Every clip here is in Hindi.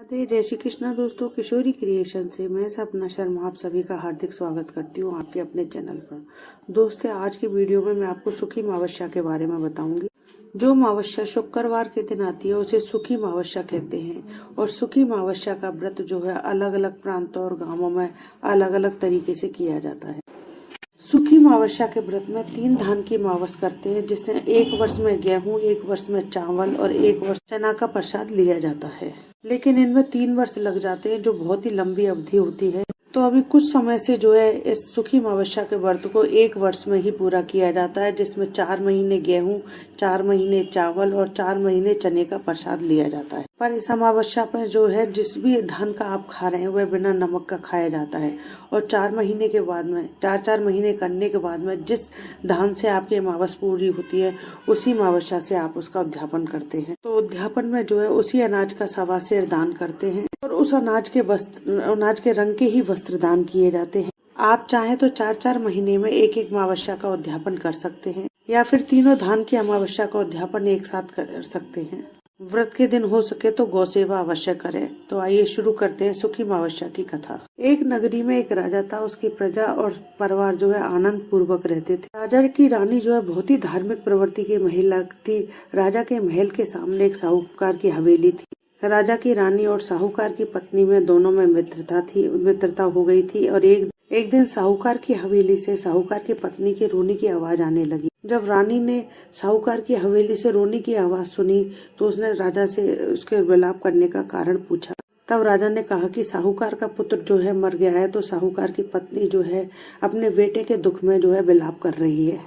राधे, जय श्री कृष्णा दोस्तों। किशोरी क्रिएशन से मैं सपना शर्मा आप सभी का हार्दिक स्वागत करती हूँ आपके अपने चैनल पर। दोस्तों, आज के वीडियो में मैं आपको सुखी अमावस्या के बारे में बताऊंगी। जो अमावस्या शुक्रवार के दिन आती है उसे सुखी अमावस्या कहते हैं। और सुखी अमावस्या का व्रत जो है अलग अलग प्रांतों और गाँवों में अलग अलग तरीके से किया जाता है। सुखी अमावस्या के व्रत में 3 धान की अमावस करते हैं, जिससे एक वर्ष में गेहूं, एक वर्ष में चावल और एक वर्ष चना का प्रसाद लिया जाता है। लेकिन इनमें 3 वर्ष लग जाते हैं, जो बहुत ही लंबी अवधि होती है। तो अभी कुछ समय से जो है इस सुखी अमावस्या के व्रत को 1 वर्ष में ही पूरा किया जाता है, जिसमें 4 महीने गेहूं, 4 महीने चावल और 4 महीने चने का प्रसाद लिया जाता है। पर इस अमावस्या पर जो है जिस भी धान का आप खा रहे हैं वह बिना नमक का खाया जाता है। और 4 महीने के बाद में 4 महीने करने के बाद में जिस धान से आपकी अमावस पूरी होती है उसी अमावस्या से आप उसका उद्यापन करते हैं। तो उद्यापन में जो है उसी अनाज का सवा सेर दान करते हैं और उस अनाज के रंग के ही वस्त्र दान किए जाते हैं। आप चाहें तो 4 महीने में एक अमावस्या का उद्यापन कर सकते हैं या फिर तीनों धान की अमावस्या का उद्यापन एक साथ कर सकते हैं। व्रत के दिन हो सके तो गौ सेवा अवश्य करें। तो आइए शुरू करते हैं सुखी अमावस्या की कथा। एक नगरी में एक राजा था। उसकी प्रजा और परिवार जो है आनंद पूर्वक रहते थे। राजा की रानी जो है बहुत ही धार्मिक प्रवृत्ति की महिला थी। राजा के महल के सामने एक साहूकार की हवेली थी। राजा की रानी और साहूकार की पत्नी में दोनों में मित्रता हो गई थी। और एक दिन साहूकार की हवेली से साहूकार की पत्नी के रोने की आवाज आने लगी। जब रानी ने साहूकार की हवेली से रोने की आवाज सुनी तो उसने राजा से उसके विलाप करने का कारण पूछा। तब राजा ने कहा कि साहूकार का पुत्र जो है मर गया है, तो साहूकार की पत्नी जो है अपने बेटे के दुख में जो है विलाप कर रही है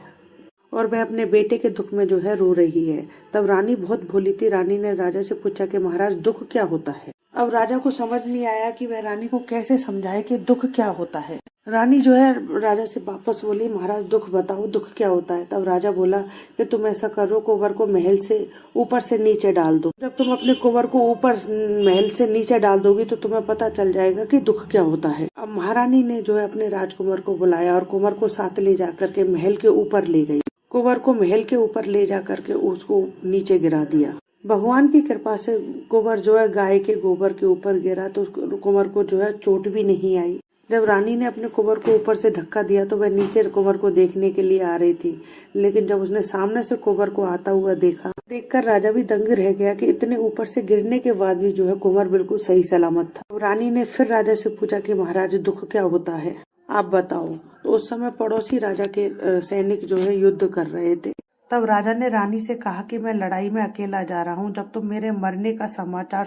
और वह अपने बेटे के दुख में जो है रो रही है। तब रानी बहुत भोली थी। रानी ने राजा से पूछा कि महाराज दुख क्या होता है। अब राजा को समझ नहीं आया कि वह रानी को कैसे समझाए कि दुख क्या होता है। रानी जो है राजा से वापस बोली, महाराज दुख बताओ, दुख क्या होता है। तब राजा बोला कि तुम ऐसा करो, कुंवर को महल से ऊपर से नीचे डाल दो। जब तुम अपने कुंवर को ऊपर महल से नीचे डाल दोगी तो तुम्हें पता चल जाएगा कि दुख क्या होता है। अब महारानी ने जो है अपने राजकुमार को बुलाया और कुंवर को साथ ले जाकर के महल के ऊपर ले गई। कुंवर को महल के ऊपर ले जा करके उसको नीचे गिरा दिया। भगवान की कृपा से कुंवर जो है गाय के गोबर के ऊपर गिरा तो कुंवर को जो है चोट भी नहीं आई। जब रानी ने अपने कुंवर को ऊपर से धक्का दिया तो वह नीचे कुंवर को देखने के लिए आ रही थी। लेकिन जब उसने सामने से कुंवर को आता हुआ देखा, देखकर राजा भी दंग रह गया कि इतने ऊपर से गिरने के बाद भी जो है कुंवर बिल्कुल सही सलामत था। रानी ने फिर राजा से पूछा कि महाराज दुख क्या होता है, आप बताओ। तो उस समय पड़ोसी राजा के सैनिक जो है युद्ध कर रहे थे। तब राजा ने रानी से कहा कि मैं लड़ाई में अकेला जा रहा हूँ। जब तुम मेरे मरने का समाचार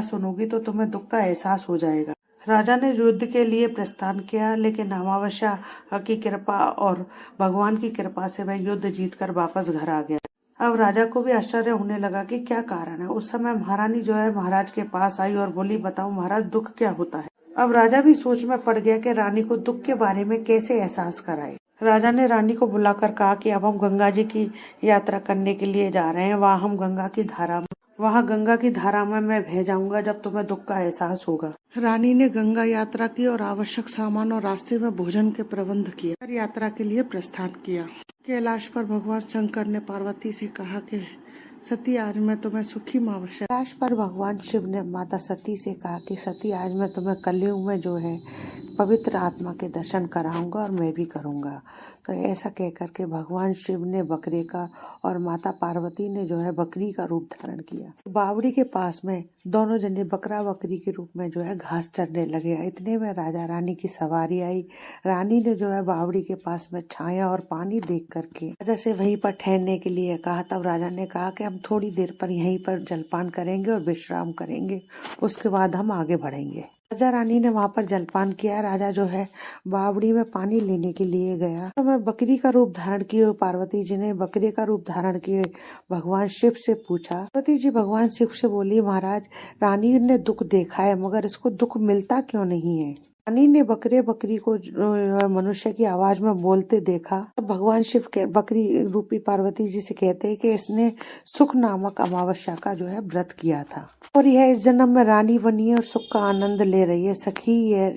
सुनोगी तो तुम्हें दुख का एहसास हो जाएगा। राजा ने युद्ध के लिए प्रस्थान किया, लेकिन अमावस्या की कृपा और भगवान की कृपा से वह युद्ध जीतकर वापस घर आ गया। अब राजा को भी आश्चर्य होने लगा कि क्या कारण है। उस समय महारानी जो है महाराज के पास आई और बोली, बताओ महाराज दुख क्या होता है। अब राजा भी सोच में पड़ गया कि रानी को दुख के बारे में कैसे एहसास कराए। राजा ने रानी को बुलाकर कहा कि अब हम गंगा जी की यात्रा करने के लिए जा रहे हैं। वहाँ गंगा की धारा में मैं बह जाऊंगा जब तुम्हें दुख का एहसास होगा। रानी ने गंगा यात्रा की और आवश्यक सामान और रास्ते में भोजन के प्रबंध किया। यात्रा के लिए प्रस्थान किया। कैलाश पर भगवान शंकर ने पार्वती से कहा कि सती आज मैं तुम्हें सुखी अमावस्या। कैलाश पर भगवान शिव ने माता सती से कहा कि सती आज मैं तुम्हें कलयुग में जो है पवित्र आत्मा के दर्शन कराऊंगा और मैं भी करूंगा। तो ऐसा कहकर के भगवान शिव ने बकरे का और माता पार्वती ने जो है बकरी का रूप धारण किया। बावड़ी के पास में दोनों जने बकरा बकरी के रूप में जो है घास चरने लगे। इतने में राजा रानी की सवारी आई। रानी ने जो है बावड़ी के पास में छाया और पानी देख करके राजा से वहीं पर ठहरने के लिए कहा। तब राजा ने कहा कि हम थोड़ी देर पर यहीं पर जलपान करेंगे और विश्राम करेंगे, उसके बाद हम आगे बढ़ेंगे। राजा रानी ने वहाँ पर जलपान किया। राजा जो है बावड़ी में पानी लेने के लिए गया तो मैं बकरी का रूप धारण किए। पार्वती जी ने बकरे का रूप धारण किए भगवान शिव से पूछा। पार्वती जी भगवान शिव से बोली, महाराज रानी ने दुख देखा है मगर इसको दुख मिलता क्यों नहीं है। रानी ने बकरे बकरी को मनुष्य की आवाज में बोलते देखा। भगवान शिव के बकरी रूपी पार्वती जी से कहते हैं कि इसने सुख नामक अमावस्या का जो है व्रत किया था और यह इस जन्म में रानी बनी है और सुख का आनंद ले रही है।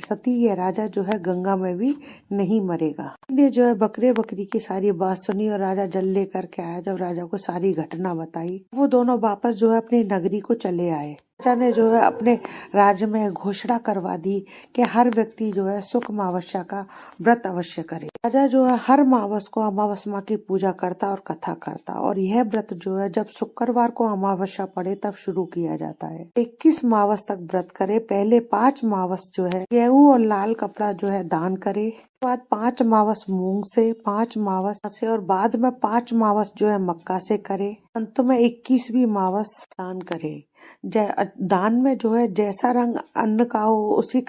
सती ये राजा जो है गंगा में भी नहीं मरेगा। ने जो है बकरे बकरी की सारी बात सुनी और राजा जल लेकर के आया। जब राजा को सारी घटना बताई, वो दोनों वापस जो है अपनी नगरी को चले आए। राजा ने जो है अपने राज्य में घोषणा करवा दी कि हर व्यक्ति जो है सुख अमावस्या का व्रत अवश्य करे। राजा जो है हर मावस को अमावस्या माँ की पूजा करता और कथा करता और यह व्रत जो है जब शुक्रवार को अमावस्या पड़े तब शुरू किया जाता है। 21 मावस तक व्रत करे। पहले 5 मावस जो है गेहूं और लाल कपड़ा जो है दान करे, बाद 5 मावस मूंग से, 5 मावस से और बाद में 5 मावस जो है मक्का से करे। अंत में 21वीं मावस दान करे। दान में जो है जैसा रंग अन्न का हो उसी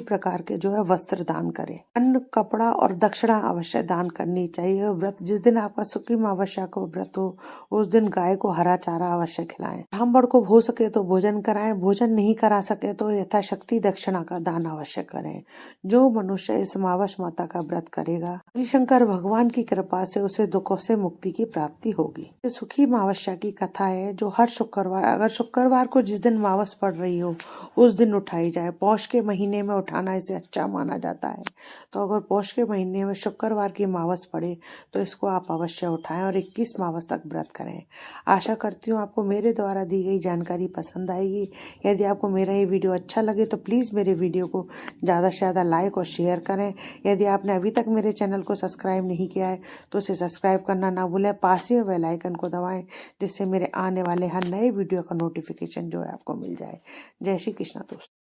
प्रकार के जो है वस्त्र दान करे। अन्न, कपड़ा और दक्षिणा अवश्य दान करनी चाहिए। व्रत जिस दिन आपका सुखी अमावस्या को व्रत हो उस दिन गाय को हरा चारा अवश्य खिलाएं। ब्राह्मण को हो सके तो भोजन कराएं। भोजन नहीं करा सके तो यथाशक्ति दक्षिणा का दान अवश्य करें। जो मनुष्य इस अमावस माता का व्रत करेगा, शंकर भगवान की कृपा से उसे दुखों से मुक्ति की प्राप्ति होगी। सुखी अमावस्या की कथा है जो हर शुक्रवार, अगर शुक्रवार को जिस दिन अमावस पड़ रही हो उस दिन उठाई जाए। पौष के महीने में उठाना इसे अच्छा माना जाता है। तो अगर पौष के महीने में शुक्रवार की अमावस पड़े तो इसको आप अवश्य उठाएं और 21 मावस तक व्रत करें। आशा करती हूँ आपको मेरे द्वारा दी गई जानकारी पसंद आएगी। यदि आपको मेरा ये वीडियो अच्छा लगे तो प्लीज़ मेरे वीडियो को ज़्यादा से ज़्यादा लाइक और शेयर करें। यदि आपने अभी तक मेरे चैनल को सब्सक्राइब नहीं किया है तो उसे सब्सक्राइब करना ना भूलें। पास ही बेल आइकन को दबाएं जिससे मेरे आने वाले हर नए वीडियो का नोटिफिकेशन जो है आपको मिल जाए। जय श्री कृष्णा दोस्तों।